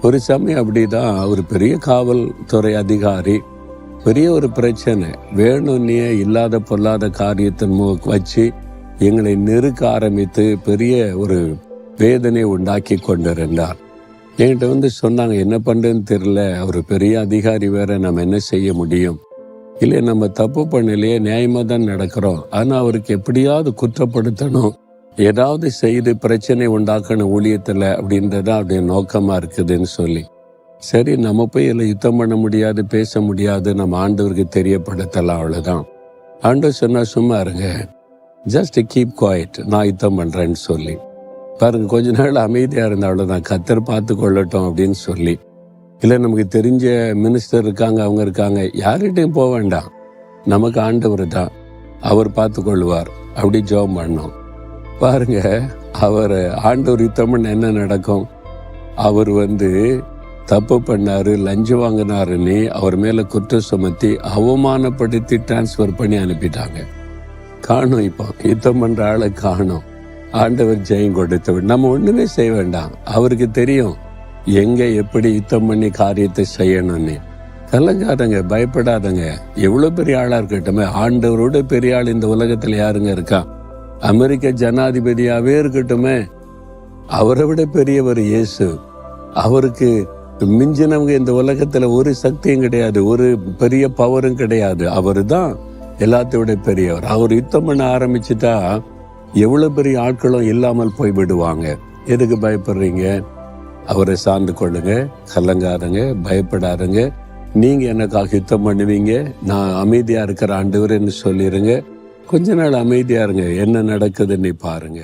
ஒரு சமயம் அப்படிதான் ஒரு பெரிய காவல்துறை அதிகாரி பெரிய ஒரு பிரச்சனை வேணும்னே இல்லாத பொல்லாத காரியத்தின் வச்சு எங்களை நெருக்க ஆரம்பித்து பெரிய ஒரு வேதனை உண்டாக்கி கொண்டிருந்தார். என்கிட்ட சொன்னாங்க, என்ன பண்றதுன்னு தெரியல, ஒரு பெரிய அதிகாரி வேற, நம்ம என்ன செய்ய முடியும்? இல்லை, நம்ம தப்பு பண்ணலையே, நியாயமா தான் நடக்கிறோம், ஆனா அவருக்கு எப்படியாவது குற்றப்படுத்தணும், ஏதாவது செய்து பிரச்சனை உண்டாக்கணும் ஊழியத்துல அப்படின்றதான் அவருடைய நோக்கமா இருக்குதுன்னு சொல்லி, சரி நம்ம போய் இதில் யுத்தம் பண்ண முடியாது, பேச முடியாது, நம்ம ஆண்டவருக்கு தெரியப்படுத்தலாம், அவ்வளவுதான். ஆண்டவர் சொன்னா சும்மா இருங்க, ஜஸ்ட் கீப் குவாய்ட், நான் யுத்தம் பண்றேன்னு சொல்லி பாருங்க. கொஞ்ச நாள் அமைதியா இருந்த அவ்வளவுதான், கர்த்தர் பார்த்து கொள்ளட்டும் அப்படின்னு சொல்லி. இல்லை, நமக்கு தெரிஞ்ச மினிஸ்டர் இருக்காங்க, அவங்க இருக்காங்க, யார்கிட்டையும் போக வேண்டாம், நமக்கு ஆண்டவர் தான், அவர் பார்த்து கொள்வார் அப்படி ஜெபம் பண்ணோம். பாருங்க, அவர் ஆண்டவர் யுத்தம் பண்ண என்ன நடக்கும்? அவர் தப்பு பண்ணாரு, லஞ்சம் வாங்கினாருன்னு அவர் மேல குற்றம் சுமத்தி அவமானப்படுத்தி டிரான்ஸ்பர் பண்ணி அனுப்பிட்டாங்க. காணும், இப்போ யுத்தம் பண்ற ஆளை காணும். ஆண்டவர் ஜெயம் கொடுத்தவர். நம்ம ஒண்ணுமே செய்ய வேண்டாம், அவருக்கு தெரியும் எங்க எப்படி யுத்தம் பண்ணி காரியத்தை செய்யணும்னு. கலங்காதங்க, பயப்படாதங்க. எவ்வளவு பெரிய ஆளா இருக்கட்டுமே, ஆண்டவரோட பெரிய ஆள் இந்த உலகத்துல யாருங்க இருக்கா? அமெரிக்க ஜனாதிபதியாவே இருக்கட்டுமே, அவரை விட பெரியவர் இயேசு. அவருக்கு மிஞ்சினவங்க இந்த உலகத்துல ஒரு சக்தியும் கிடையாது, ஒரு பெரிய பவரும் கிடையாது. அவரு தான் எல்லாத்தையும் விட பெரியவர். அவர் யுத்தம் பண்ண ஆரம்பிச்சுட்டா எவ்வளவு பெரிய ஆட்களும் இல்லாமல் போய் விடுவாங்க. எதுக்கு பயப்படுறீங்க? அவரை சார்ந்து கொள்ளுங்க, கலங்காதங்க, பயப்படாதங்க. நீங்க எனக்காக யுத்தம் பண்ணுவீங்க, நான் அமைதியா இருக்கிற ஆண்டவர்ன்னு சொல்லிருங்க. கொஞ்ச நாள் அமைதியா இருங்க, என்ன நடக்குதுன்னு பாருங்க.